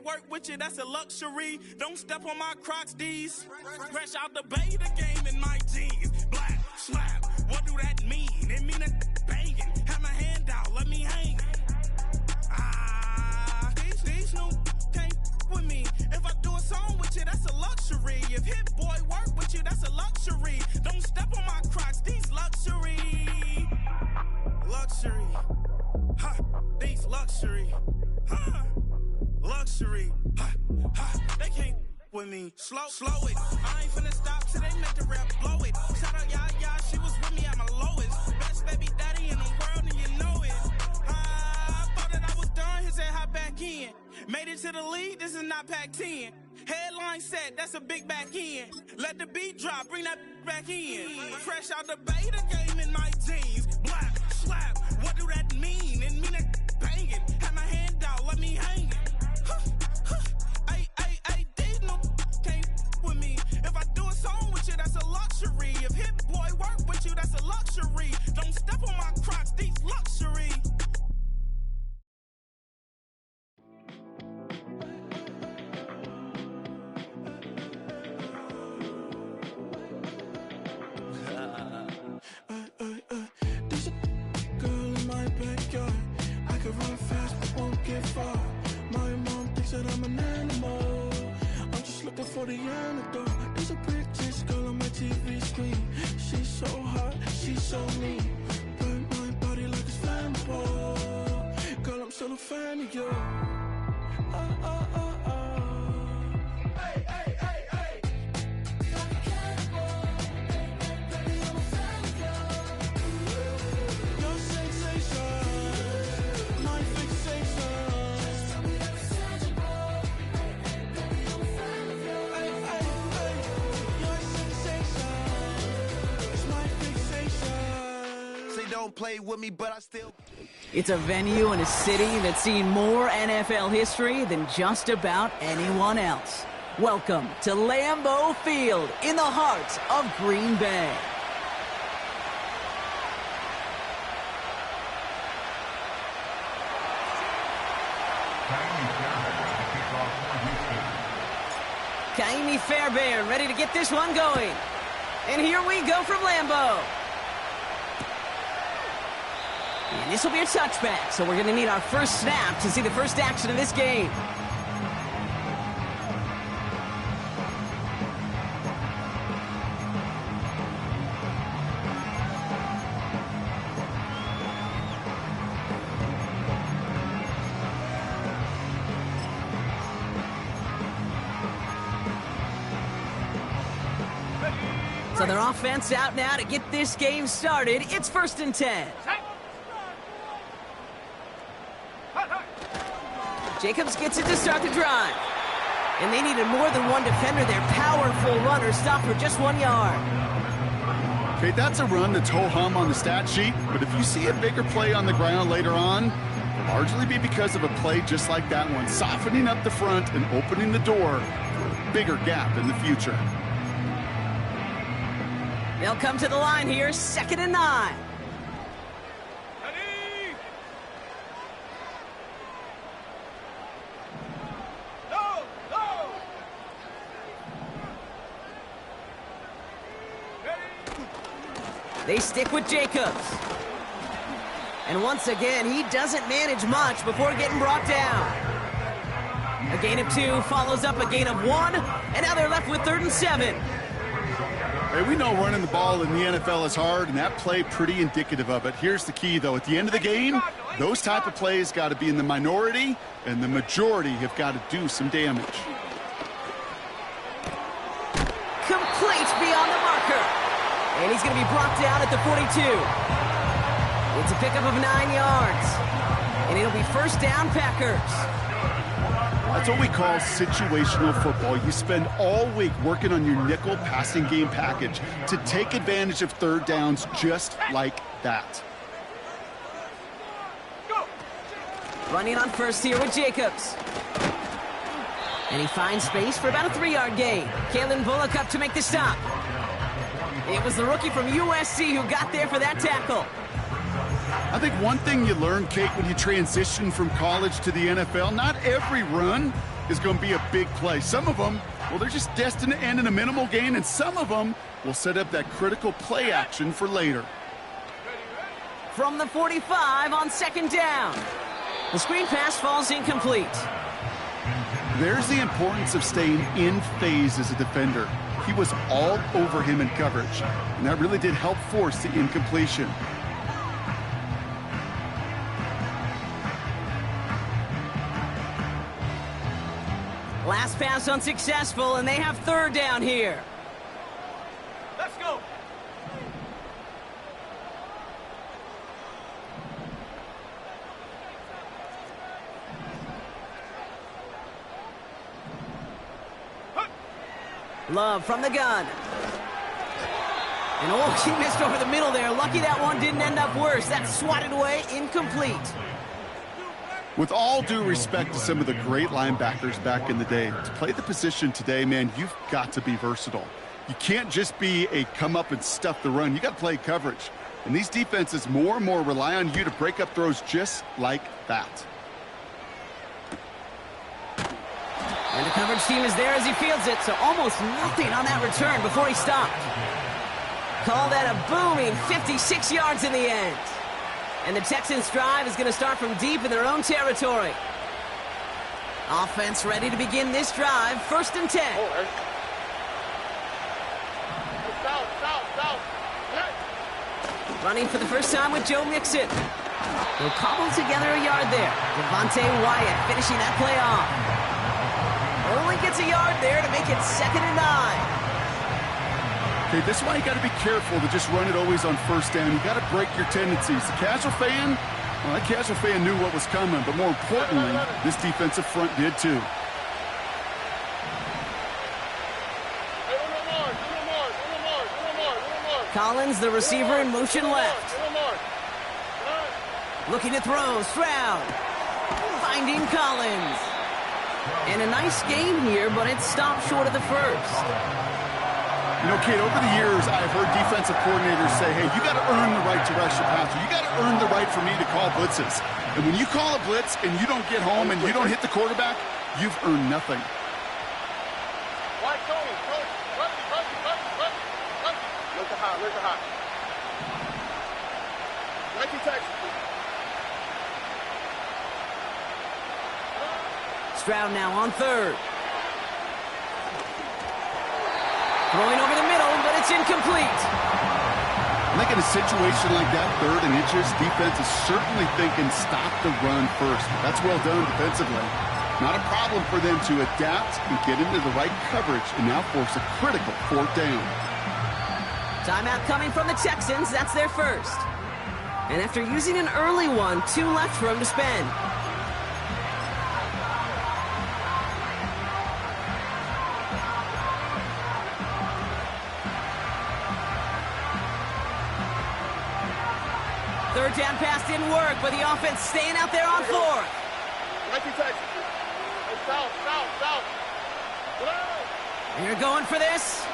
work with you, that's a luxury. Don't step on my Crocs, D's. Fresh out the bay, the game in my jeans. Black, slap, what do that mean? It mean a banging. Have my hand out, let me hang. These new can't with me. If I do a song with you, that's a luxury. If Hit Boy work with you, that's a luxury. Don't step on my Crocs, these luxury. Luxury. Ha, these luxury. Ha, luxury. Ha, ha, they can't with me. Slow it. I ain't finna stop till they make the rap blow it. Shout out, yeah, she was with me at my lowest. Best baby daddy in the world, and you know it. I thought that I was done, he said hop back in. Made it to the league, this is not Pac-10. Headline set, that's a big back end. Let the beat drop, bring that back in. Fresh out the bay, the game in my jeans. Black, slap, what do that mean? It mean a banging. Have my hand out, let me hang it. These no can't with me. If I do a song with you, that's a luxury. If Hit Boy work with you, that's a luxury. Don't step on my Crocs, these luxury. There's a girl in my backyard. I can run fast but won't get far. My mom thinks that I'm an animal. I'm just looking for the antidote. There's a British girl on my TV screen. She's so hot, she's so mean. Burn my body like it's flammable. Girl, I'm still a fan of you. Hey, hey, hey, hey. Like a cannibal. Baby, I'm a fan of you. Your sensation, my fixation. Just tell me that it's tangible. Baby, I'm a fan of you. Hey, hey, hey. Your sensation is my fixation. Say don't play with me, but I still... It's a venue and a city that's seen more NFL history than just about anyone else. Welcome to Lambeau Field in the heart of Green Bay. Kaimi Fairbairn ready to get this one going. And here we go from Lambeau. And this will be a touchback, so we're going to need our first snap to see the first action of this game. So their offense out now to get this game started. It's 1st and 10. Jacobs gets it to start the drive. And they needed more than one defender. Their powerful runner stopped for just 1 yard. Okay, that's a run that's ho-hum on the stat sheet, but if you see a bigger play on the ground later on, it'll largely be because of a play just like that one, softening up the front and opening the door for a bigger gap in the future. They'll come to the line here, 2nd and 9. They stick with Jacobs. And once again, he doesn't manage much before getting brought down. A gain of 2 follows up a gain of 1, and now they're left with 3rd and 7. Hey, we know running the ball in the NFL is hard, and that play pretty indicative of it. Here's the key, though. At the end of the game, those type of plays got to be in the minority, and the majority have got to do some damage. Complete beyond the marker. And he's going to be brought down at the 42. It's a pickup of 9 yards. And it'll be 1st down, Packers. That's what we call situational football. You spend all week working on your nickel passing game package to take advantage of 3rd downs just like that. Running on 1st here with Jacobs. And he finds space for about a 3-yard gain. Kalen Bullock up to make the stop. It was the rookie from USC who got there for that tackle. I think one thing you learn, Kate, when you transition from college to the NFL, not every run is going to be a big play. Some of them, well, they're just destined to end in a minimal gain, and some of them will set up that critical play action for later. From the 45 on second down. The screen pass falls incomplete. There's the importance of staying in phase as a defender. He was all over him in coverage, and that really did help force the incompletion. Last pass unsuccessful, and they have third down here. Let's go. Love from the gun. And oh, he missed over the middle there. Lucky that one didn't end up worse. That's swatted away, incomplete. With all due respect to some of the great linebackers back in the day, to play the position today, man, you've got to be versatile. You can't just be a come up and stuff the run. You got to play coverage. And these defenses more and more rely on you to break up throws just like that. And the coverage team is there as he fields it, so almost nothing on that return before he stopped. Call that a booming 56 yards in the end. And the Texans' drive is going to start from deep in their own territory. Offense ready to begin this drive, 1st and 10. Running for the first time with Joe Mixon. They'll cobble together a yard there. Devontae Wyatt finishing that play off. Only gets a yard there to make it 2nd and 9. Okay, this is why you got to be careful to just run it always on 1st down. You got to break your tendencies. The casual fan, well, that casual fan knew what was coming, but more importantly, this defensive front did too. Collins, the receiver, in motion left. Looking to throw, Stroud. Finding Collins. And a nice game here, but it stopped short of the first. You know, Kate, over the years, I've heard defensive coordinators say, hey, you got to earn the right to rush the passer. You got to earn the right for me to call blitzes. And when you call a blitz and you don't get home and you don't hit the quarterback, you've earned nothing. Stroud now on 3rd. Throwing over the middle, but it's incomplete. I think in a situation like that, 3rd and inches, defense is certainly thinking stop the run first. That's well done defensively. Not a problem for them to adapt and get into the right coverage and now force a critical 4th down. Timeout coming from the Texans. That's their first. And after using an early one, 2 left for him to spend. Third down pass didn't work, but the offense staying out there on 4th. And you're going for this.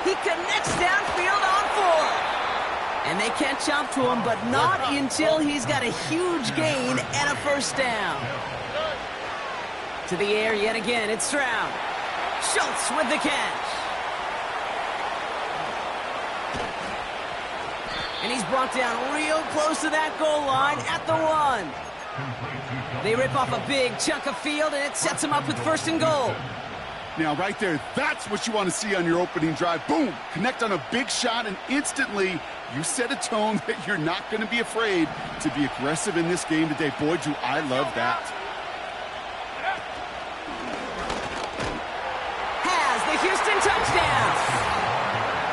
He connects downfield on 4th. And they catch up to him, but not until he's got a huge gain and a 1st down. To the air yet again, it's Stroud. Schultz with the catch. And he's brought down real close to that goal line at the 1. They rip off a big chunk of field, and it sets them up with 1st and goal. Now, right there, that's what you want to see on your opening drive. Boom! Connect on a big shot, and instantly you set a tone that you're not going to be afraid to be aggressive in this game today. Boy, do I love that. Has the Houston touchdown.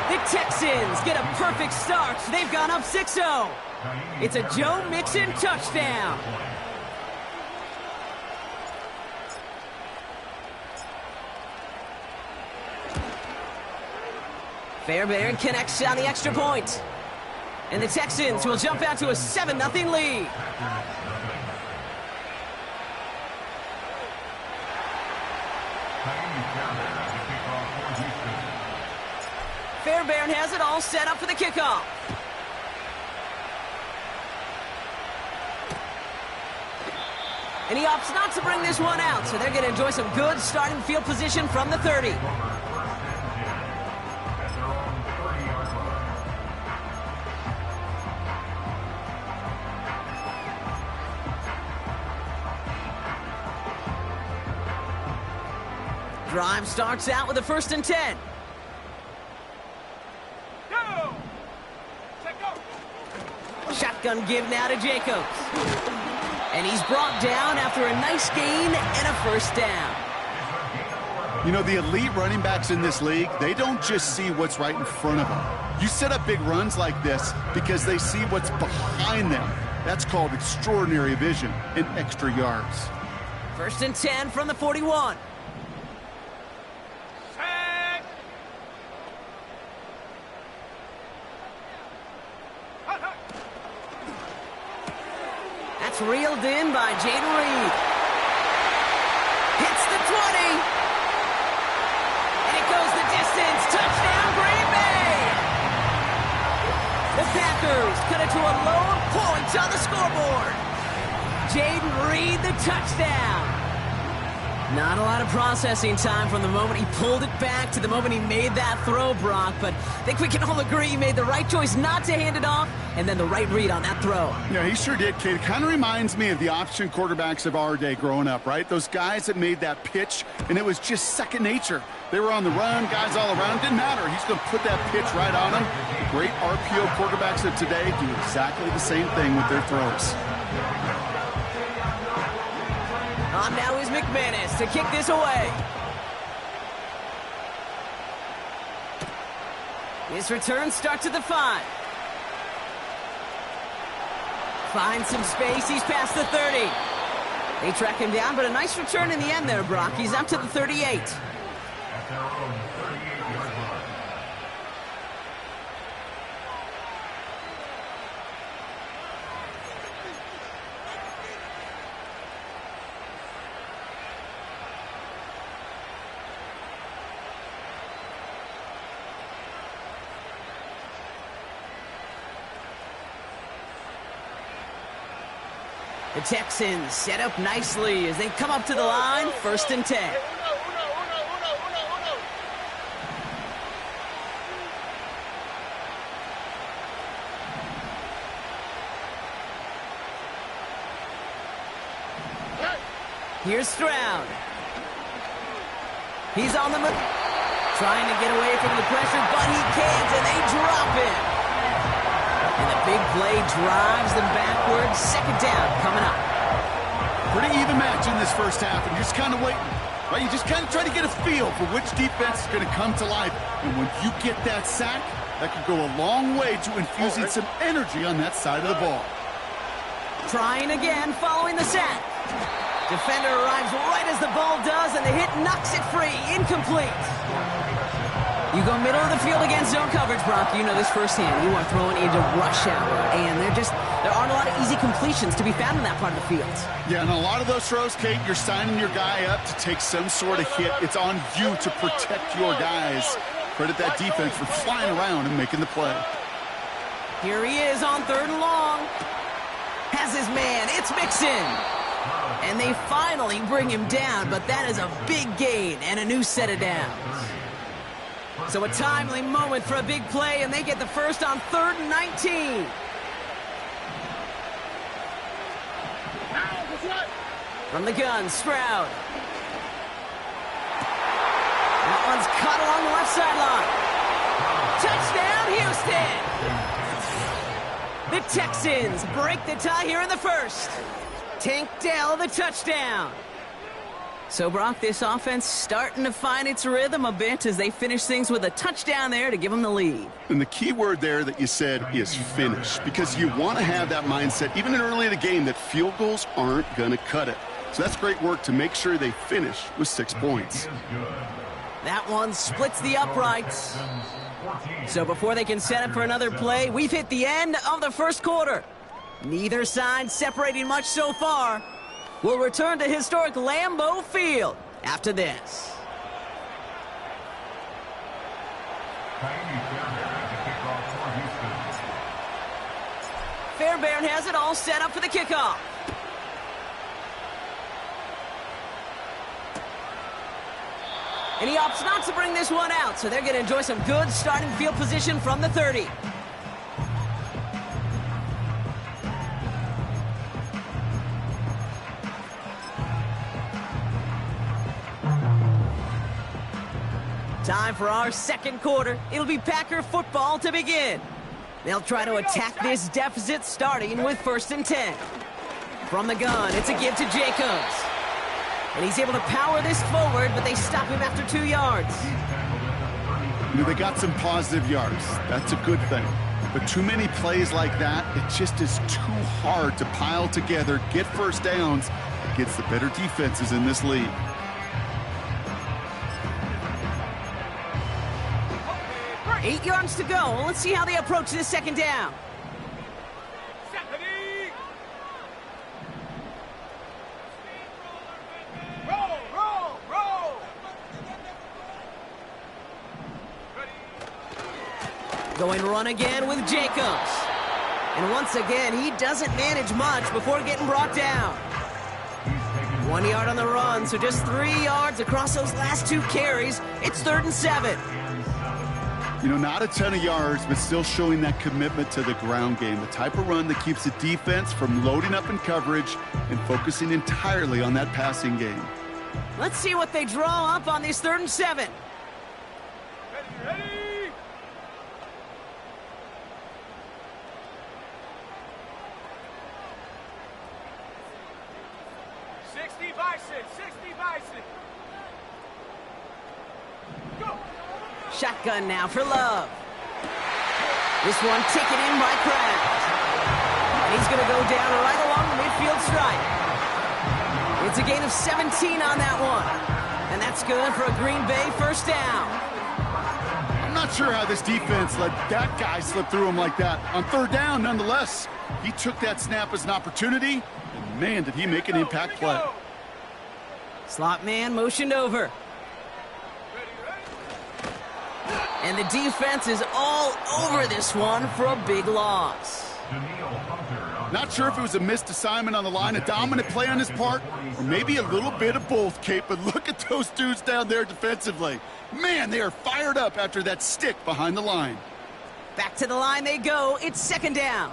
The Texans get a perfect start. They've gone up 6-0. It's a Joe Mixon touchdown. Fairbairn connects on the extra point. And the Texans will jump out to a 7-0 lead. Fairbairn has it all set up for the kickoff. And he opts not to bring this one out, so they're going to enjoy some good starting field position from the 30. Drive starts out with a 1st and 10. Shotgun give now to Jacobs. And he's brought down after a nice gain and a 1st down. You know, the elite running backs in this league, they don't just see what's right in front of them. You set up big runs like this because they see what's behind them. That's called extraordinary vision and extra yards. 1st and 10 from the 41. That's reeled in by Jaden Reed. Hits the 20. And it goes the distance. Touchdown, Green Bay. The Packers cut it to a low of points on the scoreboard. Jaden Reed, the touchdown. Not a lot of processing time from the moment he pulled it back to the moment he made that throw, Brock. But I think we can all agree he made the right choice not to hand it off, and then the right read on that throw. Yeah, he sure did, kid. It kind of reminds me of the option quarterbacks of our day growing up, right? Those guys that made that pitch, and it was just second nature. They were on the run, guys all around. Didn't matter. He's going to put that pitch right on them. The great RPO quarterbacks of today do exactly the same thing with their throws. On now is McManus to kick this away. His return starts at the 5. Finds some space. He's past the 30. They track him down, but a nice return in the end there, Brock. He's up to the 38. The Texans set up nicely as they come up to the line, 1st and 10. Here's Stroud. He's on the move, trying to get away from the pressure, but he can't, and they drop it. And the big play drives them backwards. 2nd down coming up. Pretty even match in this first half, and you're just kind of waiting. Right? You just kind of try to get a feel for which defense is going to come to life. And when you get that sack, that could go a long way to infusing some energy on that side of the ball. Trying again following the sack. Defender arrives right as the ball does, and the hit knocks it free. Incomplete. You go middle of the field against zone coverage, Brock. You know this firsthand. You are throwing into rush hour, and there aren't a lot of easy completions to be found in that part of the field. Yeah, and a lot of those throws, Kate, you're signing your guy up to take some sort of hit. It's on you to protect your guys. Credit that defense for flying around and making the play. Here he is on 3rd and long. Has his man. It's Mixon. And they finally bring him down, but that is a big gain and a new set of downs. So a timely moment for a big play, and they get the first on 3rd and 19. From the gun, Stroud. That one's cut along the left sideline. Touchdown, Houston! The Texans break the tie here in the 1st. Tank Dell, the touchdown. So, Brock, this offense starting to find its rhythm a bit as they finish things with a touchdown there to give them the lead. And the key word there that you said is finish, because you want to have that mindset, even in early in the game, that field goals aren't going to cut it. So that's great work to make sure they finish with 6 points. That one splits the uprights. So before they can set up for another play, we've hit the end of the 1st quarter. Neither side separating much so far. We'll return to historic Lambeau Field after this. Fairbairn has it all set up for the kickoff. And he opts not to bring this one out, so they're going to enjoy some good starting field position from the 30. Time for our second quarter. It'll be Packer football to begin. They'll try to attack this deficit starting with 1st and 10. From the gun, it's a give to Jacobs. And he's able to power this forward, but they stop him after 2 yards. You know, they got some positive yards. That's a good thing. But too many plays like that, it just is too hard to pile together, get first downs against the better defenses in this league. Eight yards to go. Let's see how they approach this second down. Going run again with Jacobs. And once again, he doesn't manage much before getting brought down. 1 yard on the run, so just 3 yards across those last 2 carries. It's 3rd and 7. You know, not a ton of yards, but still showing that commitment to the ground game. The type of run that keeps the defense from loading up in coverage and focusing entirely on that passing game. Let's see what they draw up on this 3rd and 7. Ready. Go. Shotgun now for Love. This one taken in by Kraft. And he's going to go down right along the midfield stripe. It's a gain of 17 on that one. And that's good for a Green Bay 1st down. I'm not sure how this defense let that guy slip through him like that. On 3rd down, nonetheless, he took that snap as an opportunity, and man, did he make an impact play. Slot man motioned over. And the defense is all over this one for a big loss. Not sure if it was a missed assignment on the line, a dominant play on his part, or maybe a little bit of both, Kate, but look at those dudes down there defensively. Man, they are fired up after that stick behind the line. Back to the line they go. It's 2nd down.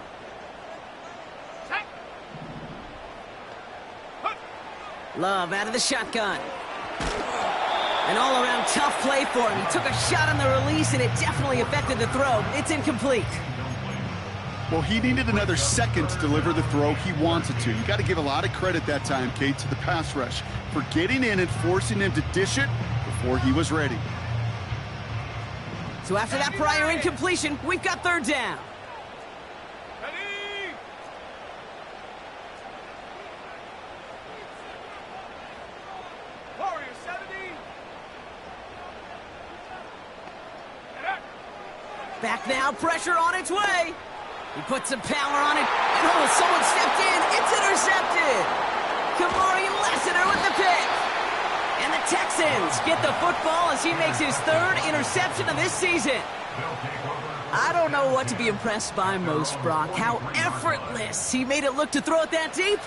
Love out of the shotgun. An all-around tough play for him. He took a shot on the release, and it definitely affected the throw. It's incomplete. Well, he needed another second to deliver the throw he wanted to. You got to give a lot of credit that time, Kate, to the pass rush for getting in and forcing him to dish it before he was ready. So after that prior incompletion, we've got 3rd down. Back now, pressure on its way. He puts some power on it. Oh, someone stepped in. It's intercepted. Kamari Lassiter with the pick. And the Texans get the football as he makes his 3rd interception of this season. I don't know what to be impressed by most, Brock. How effortless he made it look to throw it that deep,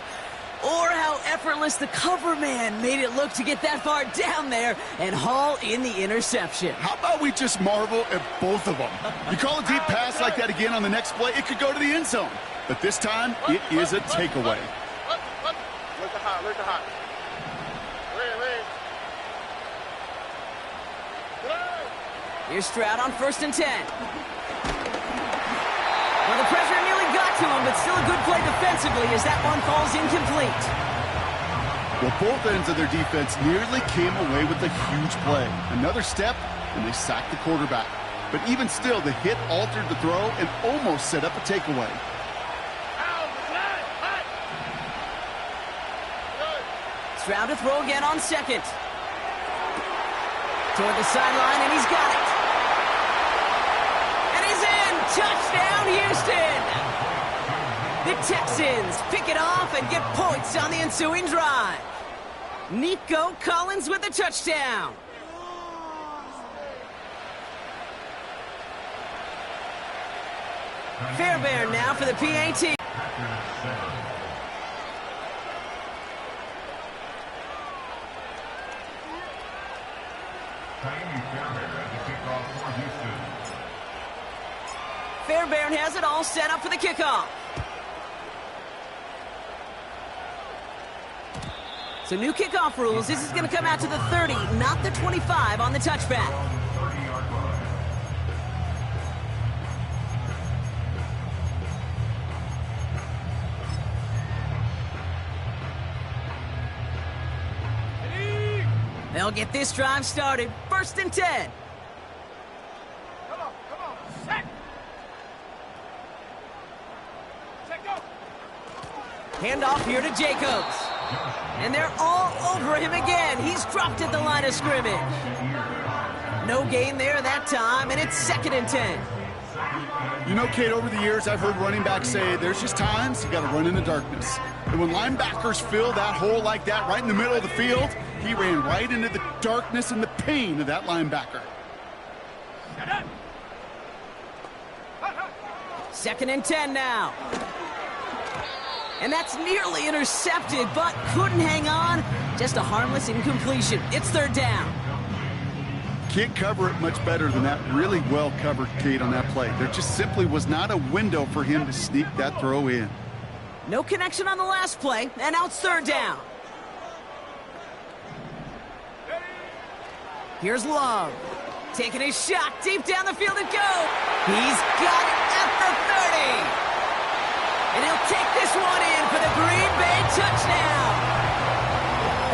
or how effortless the cover man made it look to get that far down there and haul in the interception. How about we just marvel at both of them? You call a deep pass like that again on the next play, it could go to the end zone. But this time, it is a takeaway. Look at hot, look at hot. Here's Stroud on 1st and 10. Well, the pressure nearly got to him, but still a good play defensively as that one falls incomplete. Well, both ends of their defense nearly came away with a huge play. Another step, and they sacked the quarterback. But even still, the hit altered the throw and almost set up a takeaway. Stroud to throw again on 2nd. Toward the sideline, and he's got it. And he's in! Touchdown, Houston! The Texans pick it off and get points on the ensuing drive. Nico Collins with the touchdown. Fairbairn now for the PAT. Fairbairn has it all set up for the kickoff. So new kickoff rules. This is going to come out to the 30, not the 25 on the touchback. They'll get this drive started. 1st and 10. Come on, set. Set, go. Handoff here to Jacobs. And they're all over him again. He's dropped at the line of scrimmage. No gain there that time, and it's 2nd and 10. You know, Kate, over the years, I've heard running backs say there's just times you got to run in the darkness. And when linebackers fill that hole like that right in the middle of the field, he ran right into the darkness and the pain of that linebacker. 2nd and 10 now. And that's nearly intercepted, but couldn't hang on. Just a harmless incompletion. It's 3rd down. Can't cover it much better than that. Really well covered, Kate, on that play. There just simply was not a window for him to sneak that throw in. No connection on the last play, and now it's 3rd down. Here's Love. Taking his shot deep down the field and go. He's got it at the 30. And he'll take this one in for the Green Bay touchdown.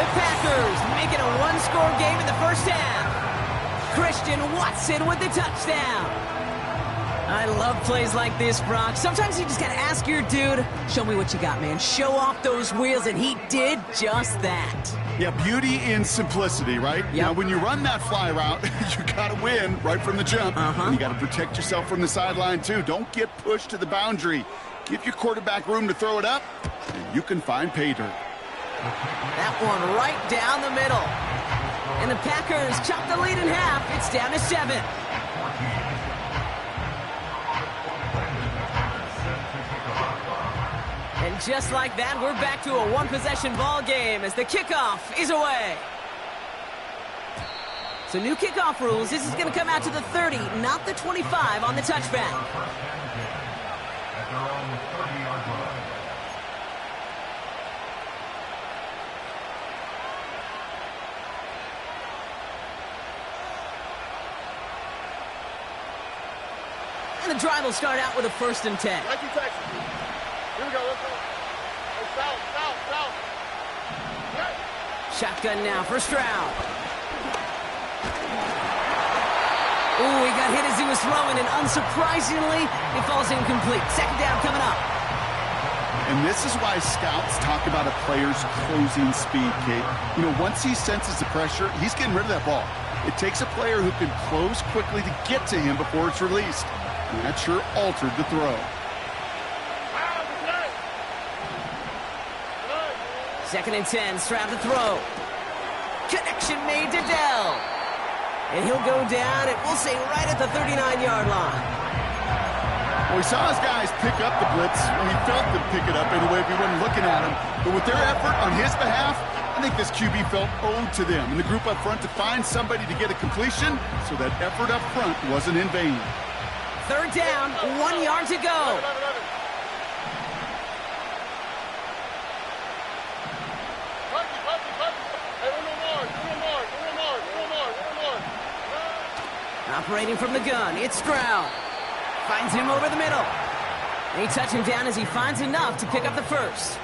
The Packers making a one-score game in the first half. Christian Watson with the touchdown. I love plays like this, Brock. Sometimes you just got to ask your dude, show me what you got, man. Show off those wheels, and he did just that. Yeah, beauty in simplicity, right? Yep. Now, when you run that fly route, you got to win right from the jump. And you got to protect yourself from the sideline, too. Don't get pushed to the boundary. Give your quarterback room to throw it up, and you can find pay dirt. That one right down the middle. And the Packers chop the lead in half. It's down to 7. And just like that, we're back to a one-possession ball game as the kickoff is away. So new kickoff rules. This is going to come out to the 30, not the 25 on the touchback. And the drive will start out with a 1st and 10. Here we go, let's go. South. Shotgun now for Stroud. Ooh, he got hit as he was throwing, and unsurprisingly, it falls incomplete. 2nd down coming up. And this is why scouts talk about a player's closing speed, Kate. You know, once he senses the pressure, he's getting rid of that ball. It takes a player who can close quickly to get to him before it's released. And that sure altered the throw. 2nd and 10, Stroud to throw. Connection made to Dell. And he'll go down, and we'll say right at the 39-yard line. Well, we saw his guys pick up the blitz when he felt them pick it up anyway if he wasn't looking at him. But with their effort on his behalf, I think this QB felt owed to them and the group up front to find somebody to get a completion, so that effort up front wasn't in vain. 3rd down, 1 yard to go. Operating from the gun, it's Stroud. Finds him over the middle. They touch him down as he finds enough to pick up the 1st.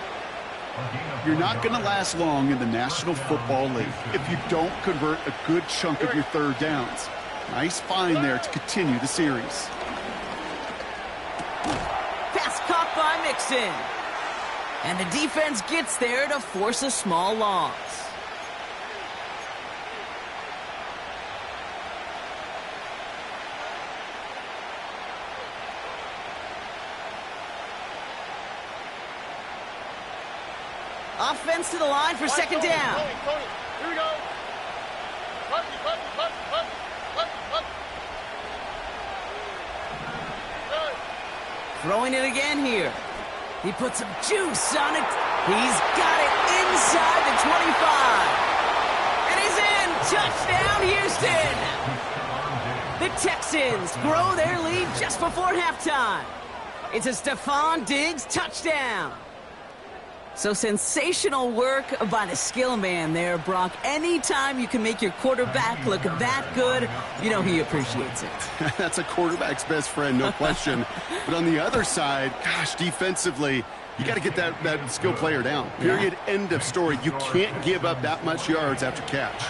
You're not going to last long in the National Football League if you don't convert a good chunk of your 3rd downs. Nice find there to continue the series. Pass caught by Mixon. And the defense gets there to force a small loss. Offense to the line for 2nd down. Tony, here we go. Throwing it again here. He puts some juice on it. He's got it inside the 25. And he's in. Touchdown, Houston. The Texans grow their lead just before halftime. It's a Stephon Diggs touchdown. So sensational work by the skill man there, Brock. Anytime you can make your quarterback look that good, you know he appreciates it. That's a quarterback's best friend, no question. But on the other side, gosh, defensively, you got to get that skill player down. Period. Yeah. End of story. You can't give up that much yards after catch.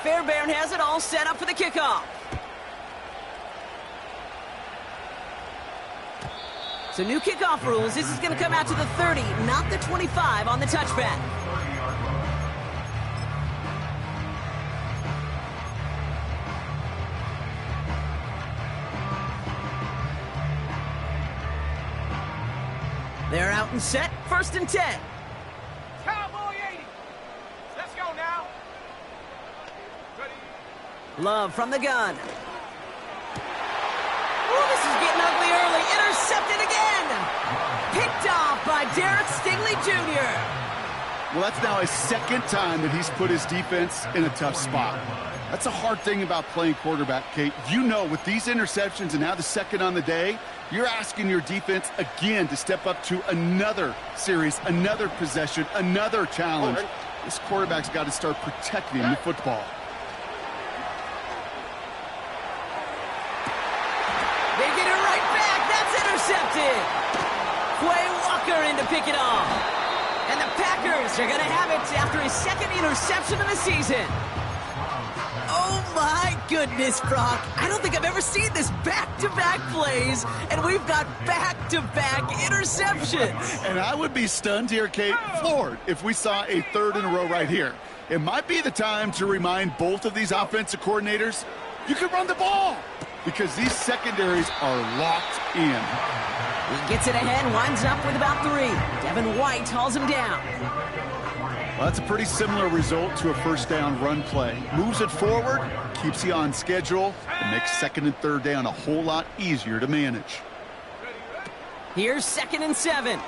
Fairbairn has it all set up for the kickoff. So new kickoff rules. This is going to come out to the 30, not the 25 on the touchback. They're out and set. 1st and 10. Cowboy 80. Let's go now. Love from the gun. Ooh, this is getting ugly early. Intercepted again. Picked off by Derek Stingley Jr. Well, that's now his 2nd time that he's put his defense in a tough spot. That's a hard thing about playing quarterback, Kate. You know, with these interceptions and now the 2nd on the day, you're asking your defense again to step up to another series, another possession, another challenge. This quarterback's got to start protecting the football. They get it right back. That's intercepted. Quay Walker in to pick it off. And the Packers are going to have it after his 2nd interception of the season. Oh, my goodness, Brock. I don't think I've ever seen this back-to-back plays, and we've got back-to-back interceptions. And I would be stunned here, Kate, floored, if we saw a 3rd in a row right here. It might be the time to remind both of these offensive coordinators, you can run the ball, because these secondaries are locked in. He gets it ahead, winds up with about 3. Devin White hauls him down. Well, that's a pretty similar result to a 1st down run play. Moves it forward, keeps you on schedule, and makes 2nd and 3rd down a whole lot easier to manage. Here's 2nd and 7.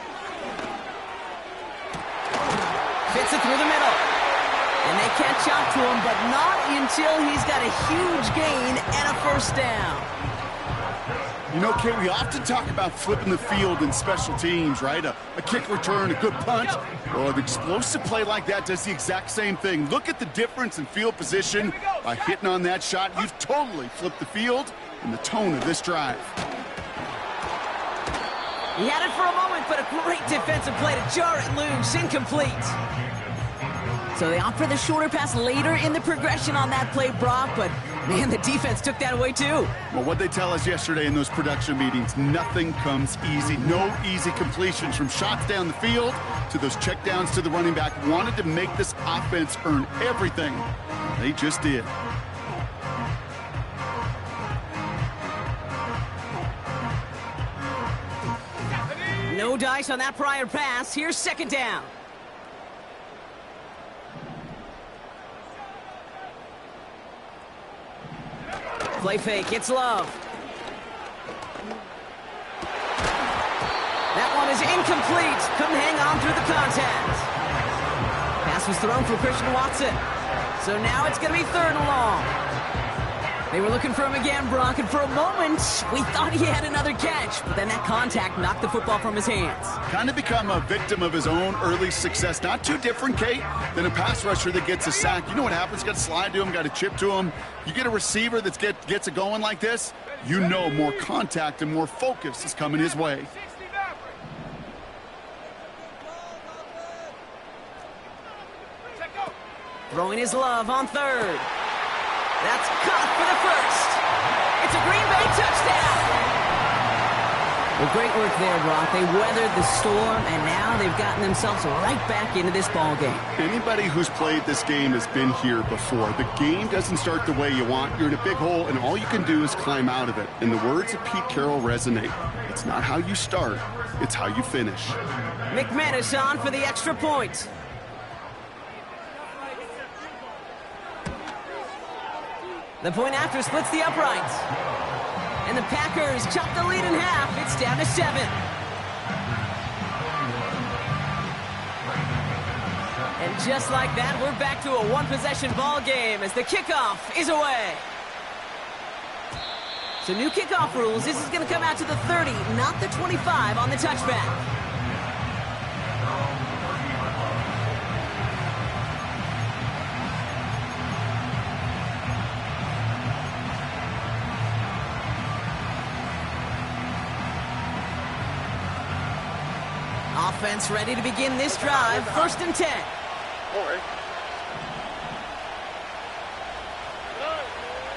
Fits it through the middle. And they catch up to him, but not until he's got a huge gain and a 1st down. You know, Kate, we often talk about flipping the field in special teams, right? A kick return, a good punt. Well, an explosive play like that does the exact same thing. Look at the difference in field position. By hitting on that shot, you've totally flipped the field and the tone of this drive. He had it for a moment, but a great defensive play to jar it loose. Incomplete. So they opt for the shorter pass later in the progression on that play, Brock, but man, the defense took that away too. Well, what they tell us yesterday in those production meetings, nothing comes easy. No easy completions from shots down the field to those checkdowns to the running back. Wanted to make this offense earn everything. They just did. No dice on that prior pass. Here's 2nd down. Play fake, it's Love. That one is incomplete. Couldn't hang on through the contact. Pass was thrown for Christian Watson. So now it's going to be 3rd and long. They were looking for him again, Brock, and for a moment, we thought he had another catch. But then that contact knocked the football from his hands. Kind of become a victim of his own early success. Not too different, Kate, than a pass rusher that gets a sack. You know what happens? Got to slide to him, got to chip to him. You get a receiver that gets it going like this, you know more contact and more focus is coming his way. Throwing his Love on 3rd. That's caught for the 1st. It's a Green Bay touchdown. Well, great work there, Brock. They weathered the storm, and now they've gotten themselves right back into this ball game. Anybody who's played this game has been here before. The game doesn't start the way you want. You're in a big hole, and all you can do is climb out of it. And the words of Pete Carroll resonate. It's not how you start, it's how you finish. McManus on for the extra point. The point after splits the uprights. And the Packers chop the lead in half. It's down to 7. And just like that, we're back to a one-possession ball game as the kickoff is away. So new kickoff rules. This is going to come out to the 30, not the 25 on the touchback. Offense ready to begin this drive. 1st and 10.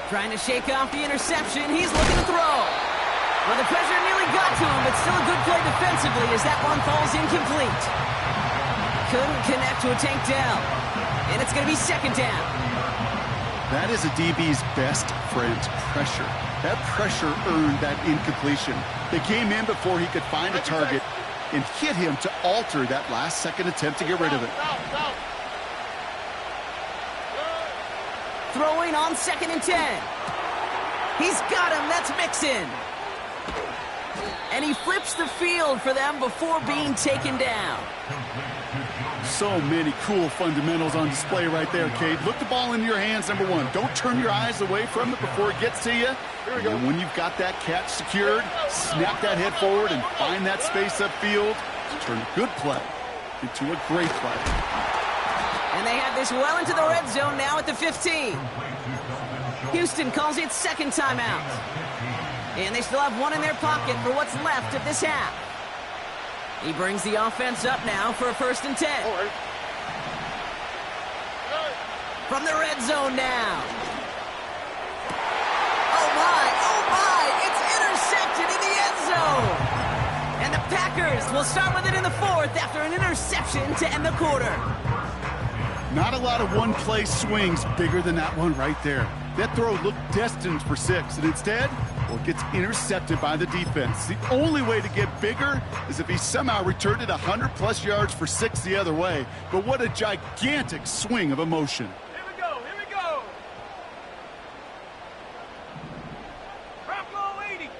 Trying to shake off the interception. He's looking to throw. Well, the pressure nearly got to him, but still a good play defensively as that one falls incomplete. Couldn't connect to a tank down. And it's going to be 2nd down. That is a DB's best friend, pressure. That pressure earned that incompletion. They came in before he could find a target and hit him to alter that last-second attempt to get rid of it. Throwing on 2nd and 10. He's got him. That's Mixon. And he flips the field for them before being taken down. So many cool fundamentals on display right there, Cade. Look the ball into your hands, number one. Don't turn your eyes away from it before it gets to you. And when you've got that catch secured, snap that head forward and find that space upfield to turn a good play into a great play. And they have this well into the red zone now at the 15. Houston calls it 2nd timeout. And they still have one in their pocket for what's left of this half. He brings the offense up now for a 1st and 10. From the red zone now. Oh my, it's intercepted in the end zone. And the Packers will start with it in the 4th after an interception to end the quarter. Not a lot of one-play swings bigger than that one right there. That throw looked destined for 6, and instead, well, it gets intercepted by the defense. The only way to get bigger is if he somehow returned it 100-plus yards for 6 the other way. But what a gigantic swing of emotion. Here we go. Bravo 80.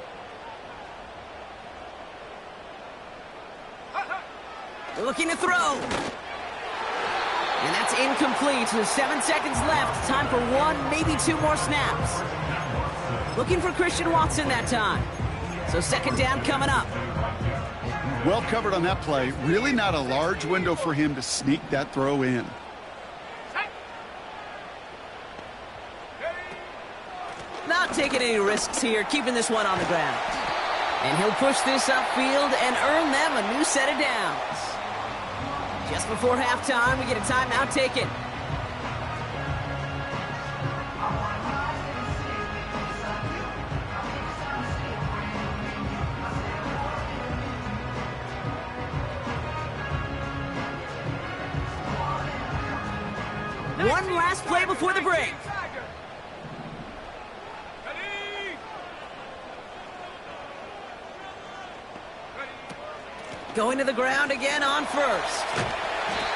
Looking to throw. And that's incomplete. 7 seconds left. Time for 1, maybe 2 more snaps. Looking for Christian Watson that time. So 2nd down coming up. Well covered on that play. Really not a large window for him to sneak that throw in. Not taking any risks here, keeping this one on the ground. And he'll push this upfield and earn them a new set of downs. Just before halftime, we get a timeout taken. One last play before the break. Going to the ground again on 1st.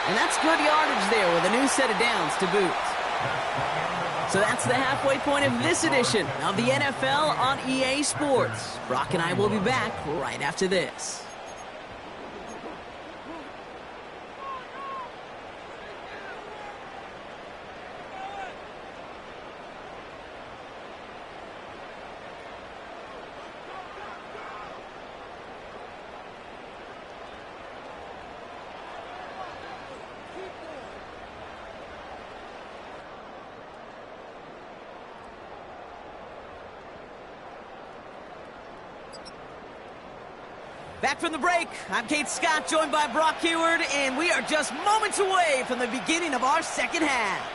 And that's good yardage there with a new set of downs to boot. So that's the halfway point of this edition of the NFL on EA Sports. Brock and I will be back right after this. Back from the break, I'm Kate Scott, joined by Brock Hayward, and we are just moments away from the beginning of our 2nd half.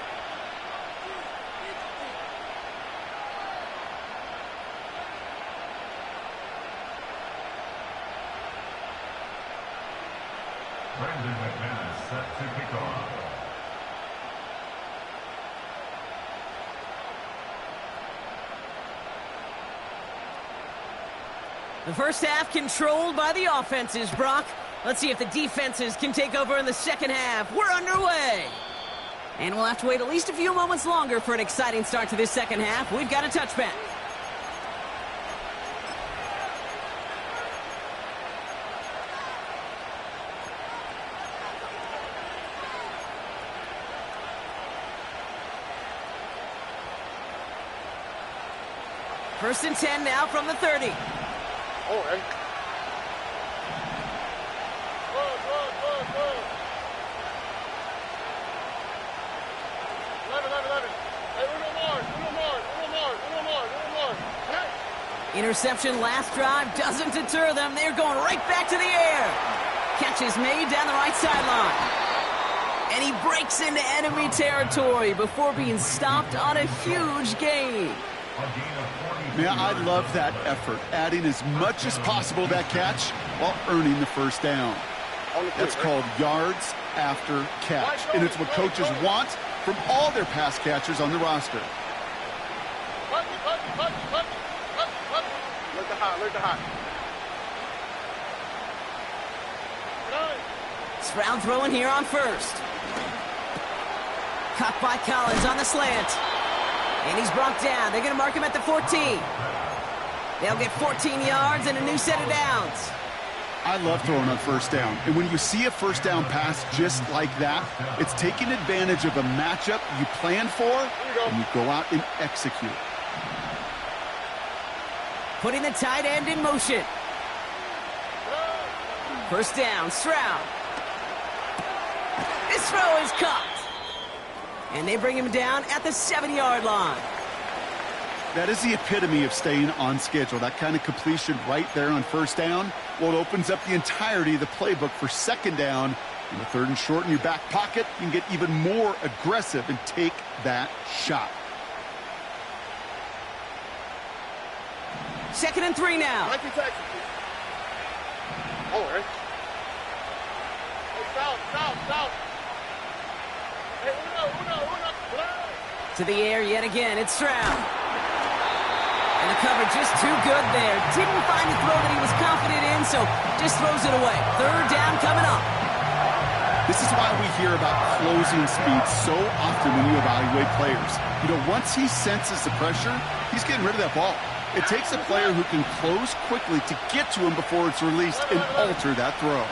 Brandon McManus set to kick off. The first half controlled by the offenses, Brock. Let's see if the defenses can take over in the 2nd half. We're underway. And we'll have to wait at least a few moments longer for an exciting start to this 2nd half. We've got a touchback. First and 10 now from the 30. Oh, hey. Good. 11. Hey, Uno more. Hey. Interception last drive doesn't deter them. They're going right back to the air. Catch is made down the right sideline. And he breaks into enemy territory before being stopped on a huge gain. Man, I love that effort, adding as much as possible to that catch while earning the first down. That's called yards after catch, and it's what coaches want from all their pass catchers on the roster. Look the hot. Stroud throwing here on first. Caught by Collins on the slant. And he's brought down. They're going to mark him at the 14. They'll get 14 yards and a new set of downs. I love throwing on first down. And when you see a first down pass just like that, it's taking advantage of a matchup you plan for, and you go out and execute. Putting the tight end in motion. First down, Stroud. This throw is caught. And they bring him down at the 7-yard line. That is the epitome of staying on schedule. That kind of completion right there on first down. Well, it opens up the entirety of the playbook for second down. In the third and short in your back pocket, you can get even more aggressive and take that shot. 2nd and 3 now. Oh, hey. Hey, south. Hey, Uno. To the air yet again. It's Stroud. And the coverage just too good there. Didn't find the throw that he was confident in, so just throws it away. Third down coming up. This is why we hear about closing speed so often when you evaluate players. You know, once he senses the pressure, he's getting rid of that ball. It takes a player who can close quickly to get to him before it's released and alter that throw.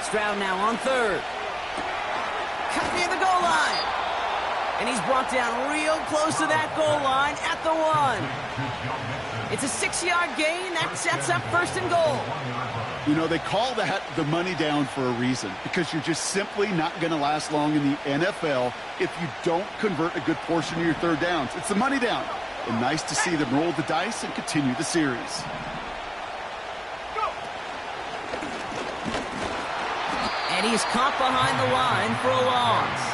Stroud now on third. Cut near the goal line. And he's brought down real close to that goal line at the 1. It's a 6-yard gain. That sets up first and goal. You know, they call that the money down for a reason, because you're just simply not going to last long in the NFL if you don't convert a good portion of your third downs. It's the money down. And nice to see them roll the dice and continue the series. And he's caught behind the line for a loss.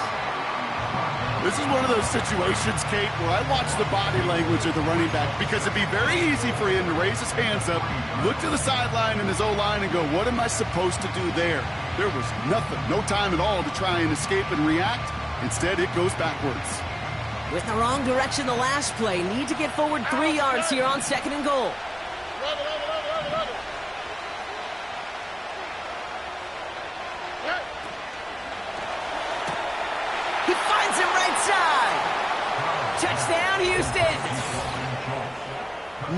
This is one of those situations, Kate, where I watch the body language of the running back, because it'd be very easy for him to raise his hands up, look to the sideline in his O-line and go, what am I supposed to do there? There was nothing, no time at all to try and escape and react. Instead, it goes backwards. With the wrong direction the last play, need to get forward 3 yards here on 2nd and goal. He finds him right side. Touchdown, Houston.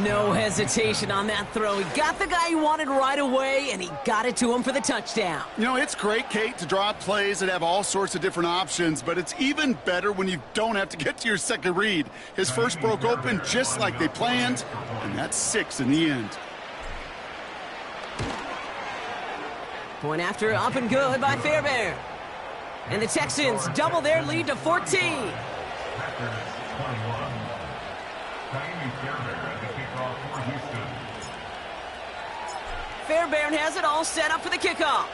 No hesitation on that throw. He got the guy he wanted right away, and he got it to him for the touchdown. You know, it's great, Kate, to draw up plays that have all sorts of different options, but it's even better when you don't have to get to your second read. His first broke open just like they planned, and that's 6 in the end. Point after up and good by Fairbairn. And the Texans double their lead to 14. Fairbairn has it all set up for the kickoff.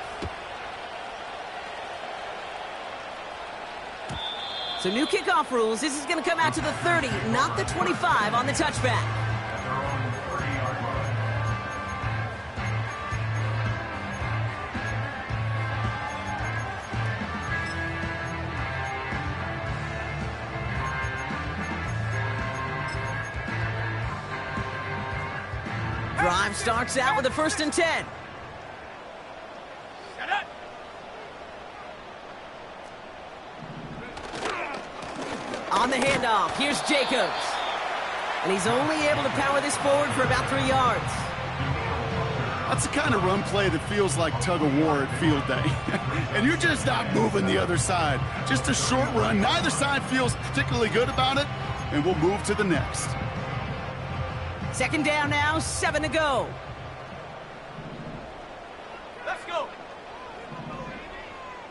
So new kickoff rules. This is going to come out to the 30, not the 25 on the touchback. Drive starts out with a 1st and 10. On the handoff, here's Jacobs. And he's only able to power this forward for about 3 yards. That's the kind of run play that feels like tug of war at field day. And you're just not moving the other side. Just a short run. Neither side feels particularly good about it, and we'll move to the next. Second down now, 7 to go. Let's go.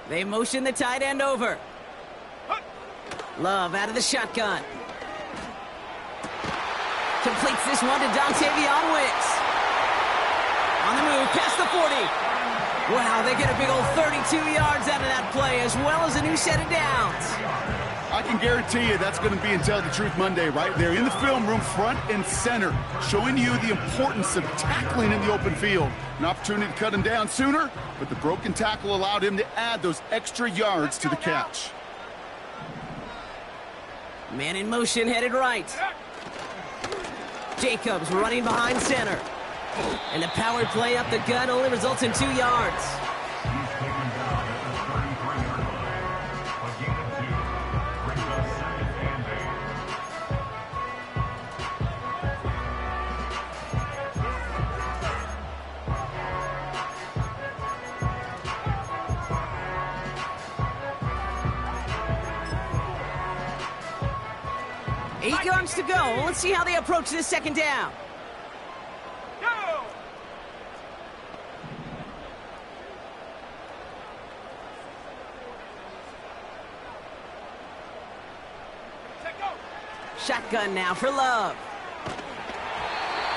They motion the tight end over. Love out of the shotgun. Completes this one to Dontavion Wicks. On the move, past the 40. Wow, they get a big old 32 yards out of that play, as well as a new set of downs. I can guarantee you that's going to be in Tell the Truth Monday right there in the film room, front and center, showing you the importance of tackling in the open field. An opportunity to cut him down sooner, but the broken tackle allowed him to add those extra yards to the catch. Man in motion, headed right. Jacobs running behind center. And the power play up the gut only results in 2 yards. He's taken down at the 33-yard line. A gain of 2 brings up 2nd and 8. 8 yards to go. Let's see how they approach this second down. Shotgun now for Love.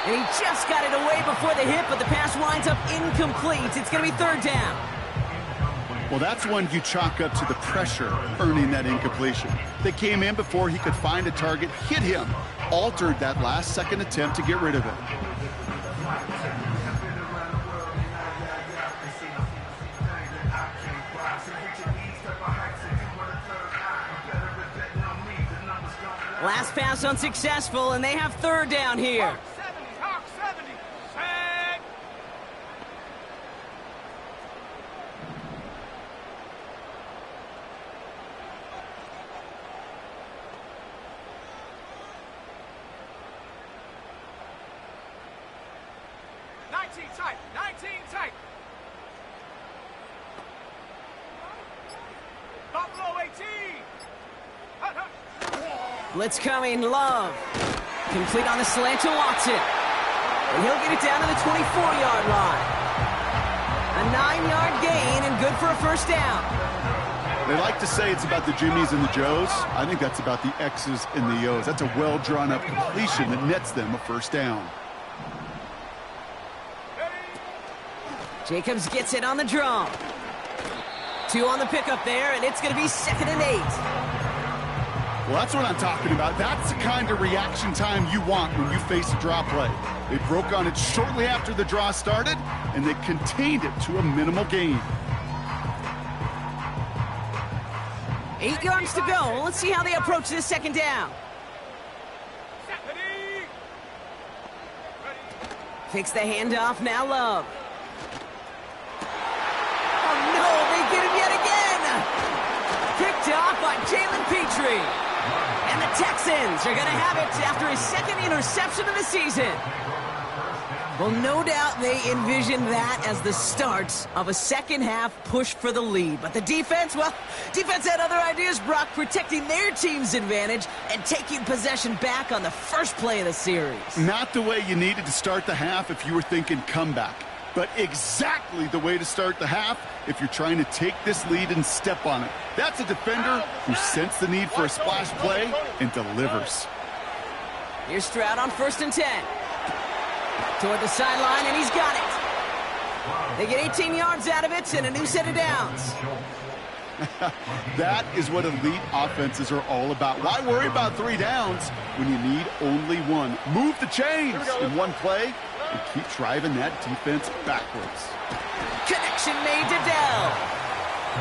And he just got it away before the hit, but the pass winds up incomplete. It's going to be 3rd down. Well, that's one you chalk up to the pressure earning that incompletion. They came in before he could find a target, hit him, altered that last-second attempt to get rid of it. Last pass unsuccessful, and they have 3rd down here. Hawk 70. Set. Nineteen tight. Buffalo 18. Blitz coming, Love. Complete on the slant to Watson. And he'll get it down to the 24-yard line. A 9-yard gain and good for a 1st down. They like to say it's about the Jimmies and the Joes. I think that's about the X's and the O's. That's a well-drawn-up completion that nets them a 1st down. Jacobs gets it on the draw. 2 on the pickup there, and it's going to be 2nd and 8. Well, that's what I'm talking about. That's the kind of reaction time you want when you face a draw play. They broke on it shortly after the draw started, and they contained it to a minimal gain. 8 yards to go. Let's see how they approach this 2nd down. Fix the handoff, now Love. Oh no, they get him yet again! Picked off by Jalen Petrie. And the Texans are going to have it after his 2nd interception of the season. Well, no doubt they envisioned that as the start of a second-half push for the lead. But the defense, well, defense had other ideas, Brock, protecting their team's advantage and taking possession back on the first play of the series. Not the way you needed to start the half if you were thinking comeback, but exactly the way to start the half if you're trying to take this lead and step on it. That's a defender who sensed the need for a splash play and delivers. Here's Stroud on 1st and 10. Toward the sideline, and he's got it. They get 18 yards out of it and a new set of downs. That is what elite offenses are all about. Why worry about 3 downs when you need only 1? Move the chains in one play and keep driving that defense backwards. Connection made to Dell.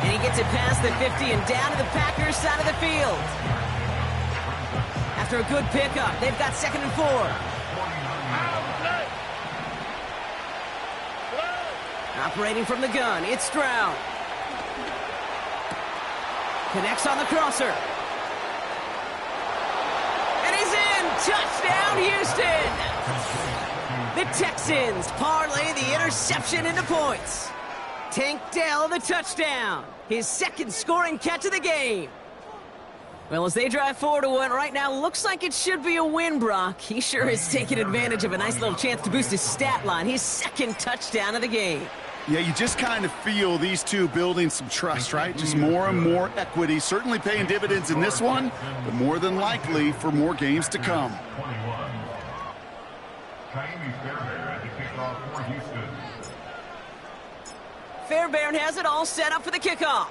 And he gets it past the 50 and down to the Packers side of the field. After a good pickup, they've got 2nd and 4. Operating from the gun, it's Stroud. Connects on the crosser. And he's in! Touchdown, Houston! The Texans parlay the interception into points. Tank Dell the touchdown. His second scoring catch of the game. Well, as they drive forward to what right now looks like it should be a win, Brock. He sure is taking advantage of a nice little chance to boost his stat line. His second touchdown of the game. Yeah, you just kind of feel these two building some trust, right? Just more and more equity. Certainly paying dividends in this one, but more than likely for more games to come. Fairbairn has it all set up for the kickoff.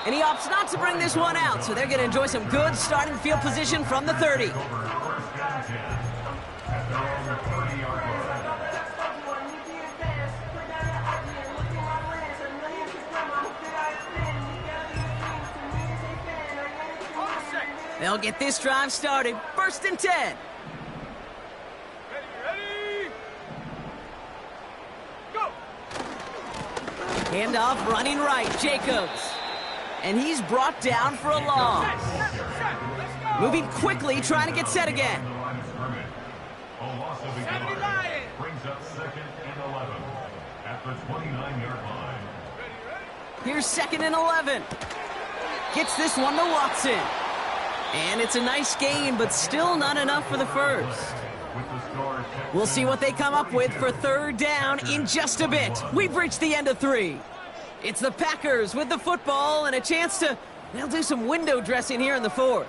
And he opts not to bring this one out, so they're going to enjoy some good starting field position from the 30. They'll get this drive started. 1st and 10. Ready? Go! Handoff running right, Jacobs. And he's brought down for a loss. Moving quickly, trying to get set again. Brings up 2nd and 11 at the 29-yard line. Here's 2nd and 11. Gets this one to Watson. And it's a nice gain, but still not enough for the first. We'll see what they come up with for 3rd down in just a bit. We've reached the end of 3. It's the Packers with the football and a chance to, they'll do some window dressing here in the 4th.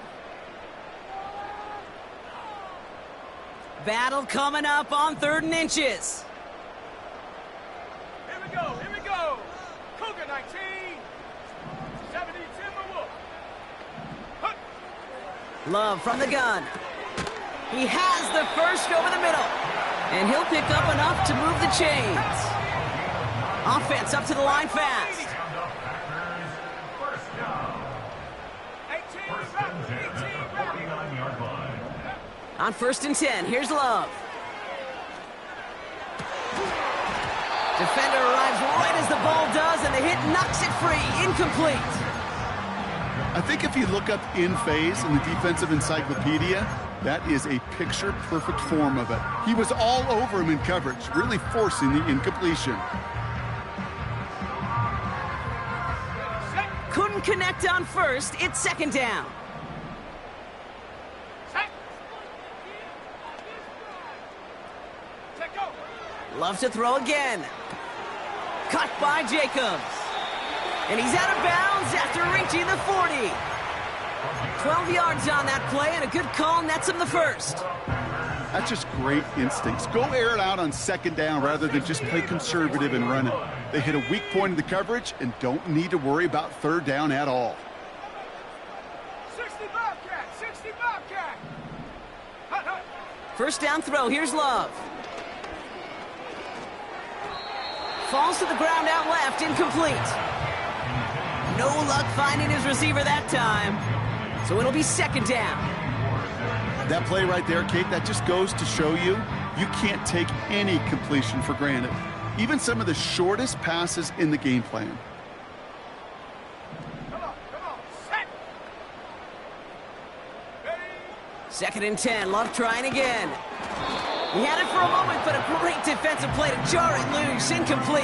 Battle coming up on 3rd and inches. Here we go. Cougar 19. 70 Timberwolf. Hut. Love from the gun. He has the first over the middle. And he'll pick up enough to move the chains. Offense up to the line fast. 18, 49-yard line. On 1st and 10, here's Love. Defender arrives right as the ball does, and the hit knocks it free. Incomplete. I think if you look up in phase in the defensive encyclopedia, that is a picture-perfect form of it. He was all over him in coverage, really forcing the incompletion. Couldn't connect on 1st. It's 2nd down. Set. Take go. Love to throw again. Cut by Jacobs. And he's out of bounds after reaching the 40. 12 yards on that play, and a good call nets him the first. That's just great instincts. Go air it out on 2nd down rather than just play conservative and run it. They hit a weak point in the coverage and don't need to worry about 3rd down at all. 60 Bobcat. 60 Bobcat. Hut, hut. 1st down throw. Here's Love. Falls to the ground out left. Incomplete. No luck finding his receiver that time. So it'll be 2nd down. That play right there, Kate, that just goes to show you can't take any completion for granted. Even some of the shortest passes in the game plan. Come on. Set. Ready. 2nd and 10. Love trying again. He had it for a moment, but a great defensive play to jar it loose. Incomplete.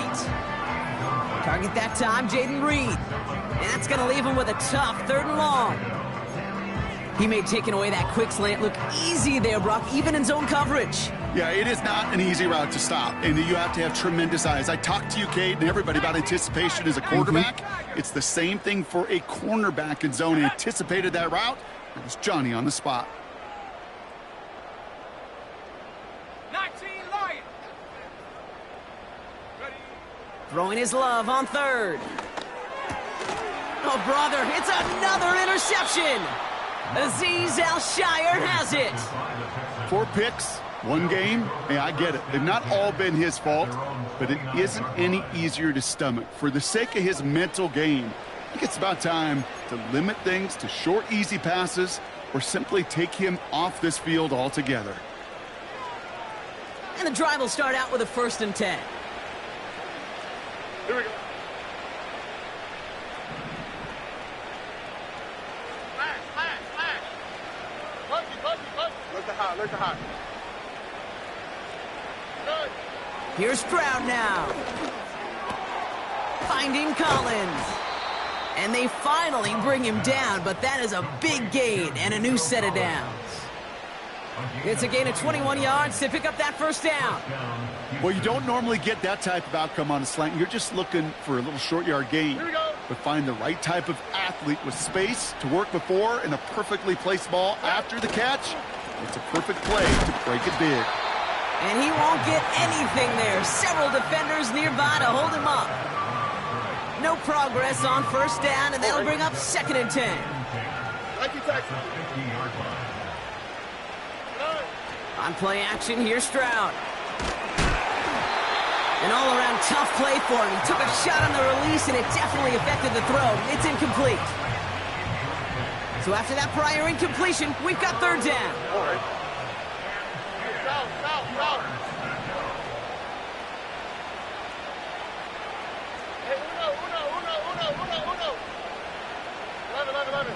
Target that time, Jaden Reed. And that's going to leave him with a tough 3rd and long. He made taking away that quick slant look easy there, Brock, even in zone coverage. Yeah, it is not an easy route to stop, and you have to have tremendous eyes. I talked to you, Kate, and everybody about anticipation as a quarterback. It's the same thing for a cornerback in zone. Anticipated that route. It was Johnny on the spot. 19 Lion. Ready. Throwing his Love on 3rd. Oh, brother, it's another interception. Aziz Al-Shire has it. 4 picks, 1 game. Hey, I get it. They've not all been his fault, but it isn't any easier to stomach. For the sake of his mental game, I think it's about time to limit things to short, easy passes or simply take him off this field altogether. And the drive will start out with a 1st and 10. Here we go. Flash. Alert the hot. Good. Here's Stroud now. Finding Collins. And they finally bring him down, but that is a big gain and a new set of downs. It's a gain of 21 yards to pick up that first down. Well, you don't normally get that type of outcome on a slant. You're just looking for a little short yard gain. Here we go. But find the right type of athlete with space to work before and a perfectly placed ball after the catch. It's a perfect play to break it big. And he won't get anything there. Several defenders nearby to hold him up. No progress on first down, and that'll bring up 2nd and 10. Like you, Texas. On play action, here's Stroud. An all-around tough play for him. He took a shot on the release, and it definitely affected the throw. It's incomplete. So after that prior incompletion, we've got 3rd down. All right. South. Hey, uno. 11.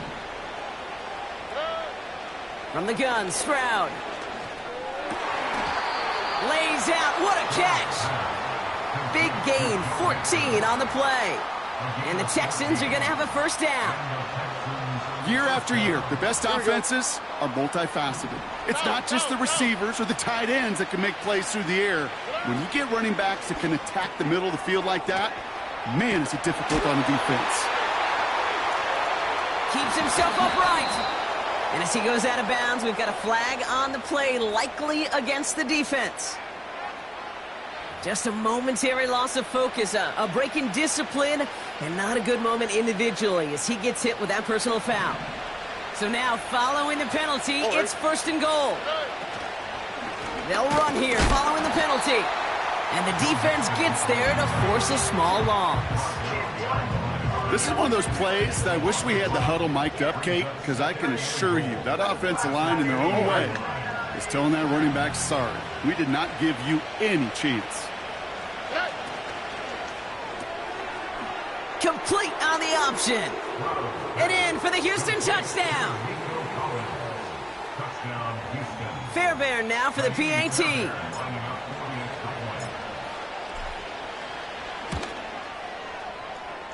From the gun, Stroud. Lays out, what a catch! Big gain, 14 on the play. And the Texans are going to have a first down. Year after year, the best offenses are multifaceted. It's not just the receivers or the tight ends that can make plays through the air. When you get running backs that can attack the middle of the field like that, man, is it difficult on the defense. Keeps himself upright. And as he goes out of bounds, we've got a flag on the play, likely against the defense. Just a momentary loss of focus, a break in discipline, and not a good moment individually as he gets hit with that personal foul. So now, following the penalty, it's 1st and goal. They'll run here following the penalty. And the defense gets there to force a small loss. This is one of those plays that I wish we had the huddle mic'd up, Kate, because I can assure you that offensive line in their own way is telling that running back, sorry, we did not give you any chance. Complete on the option. And in for the Houston touchdown. Fairbairn now for the PAT.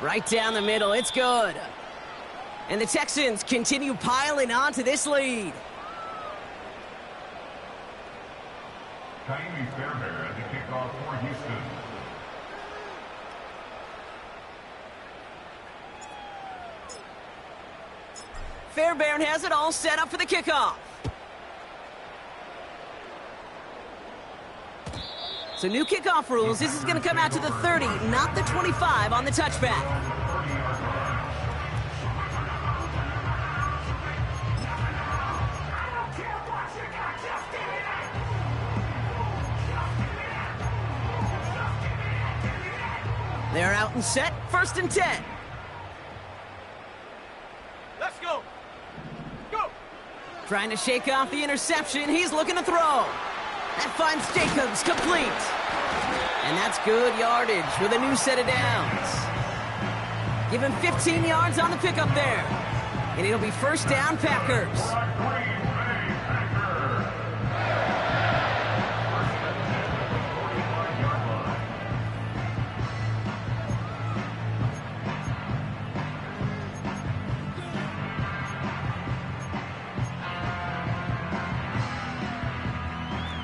Right down the middle, it's good. And the Texans continue piling on to this lead. Tiny Fairbairn at the kickoff for Houston. Fairbairn has it all set up for the kickoff. So new kickoff rules. This is going to come out to the 30, not the 25 on the touchback. They're out and set. 1st and 10. Let's go. Go. Trying to shake off the interception. He's looking to throw. That finds Jacobs complete. And that's good yardage with a new set of downs. Give him 15 yards on the pickup there. And it'll be 1st down, Packers.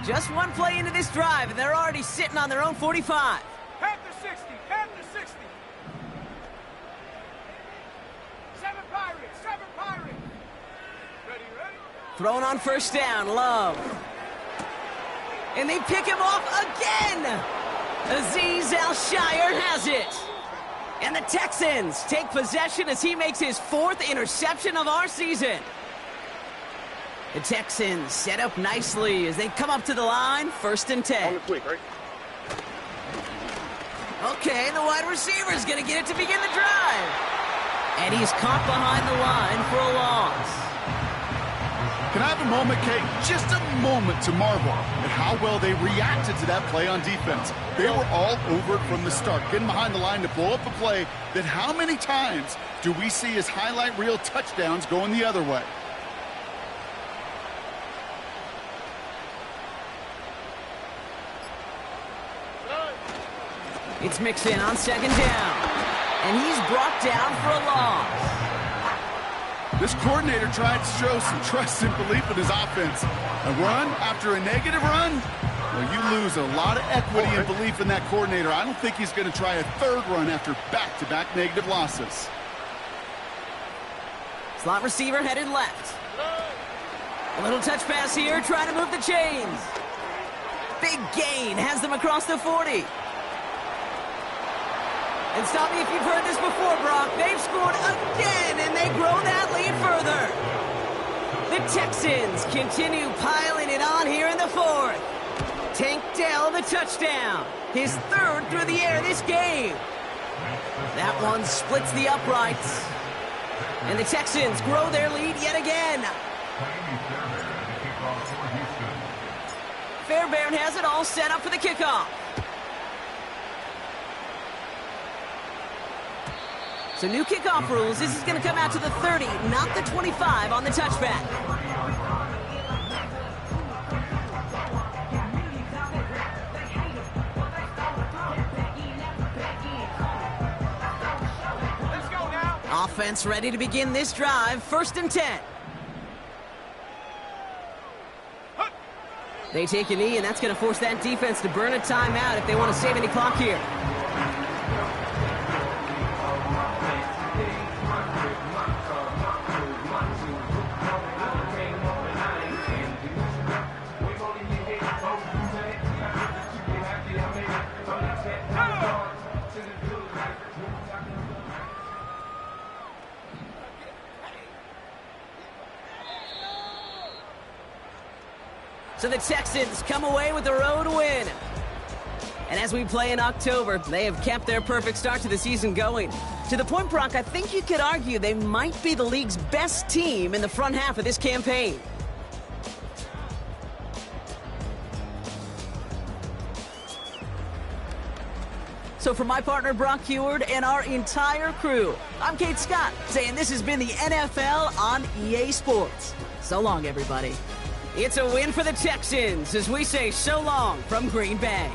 Just one play into this drive, and they're already sitting on their own 45. Panther 60. Panther 60. 7 Pirates. Ready. Thrown on 1st down, Love. And they pick him off again. Azeez Al-Shire has it. And the Texans take possession as he makes his 4th interception of our season. The Texans set up nicely as they come up to the line, 1st and 10. On the quick, right? Okay, the wide receiver's going to get it to begin the drive. And he's caught behind the line for a loss. Can I have a moment, Kate? Just a moment to marvel at how well they reacted to that play on defense. They were all over it from the start, getting behind the line to blow up a play that how many times do we see as highlight reel touchdowns going the other way? It's Mixon on second down. And he's brought down for a loss. This coordinator tried to show some trust and belief in his offense. A run after a negative run? Well, you lose a lot of equity and belief in that coordinator. I don't think he's going to try a third run after back-to-back negative losses. Slot receiver headed left. A little touch pass here, trying to move the chains. Big gain, has them across the 40. And stop me if you've heard this before, Brock. They've scored again, and they grow that lead further. The Texans continue piling it on here in the fourth. Tank Dell, the touchdown. His third through the air this game. That one splits the uprights. And the Texans grow their lead yet again. Fairbairn has it all set up for the kickoff. So new kickoff rules. This is going to come out to the 30, not the 25 on the touchback. Let's go now. Offense ready to begin this drive. 1st and 10. They take a knee, and that's going to force that defense to burn a timeout if they want to save any clock here. So the Texans come away with the road win. And as we play in October, they have kept their perfect start to the season going. To the point, Brock, I think you could argue they might be the league's best team in the front half of this campaign. So for my partner, Brock Heward, and our entire crew, I'm Kate Scott, saying this has been the NFL on EA Sports. So long, everybody. It's a win for the Texans as we say so long from Green Bay.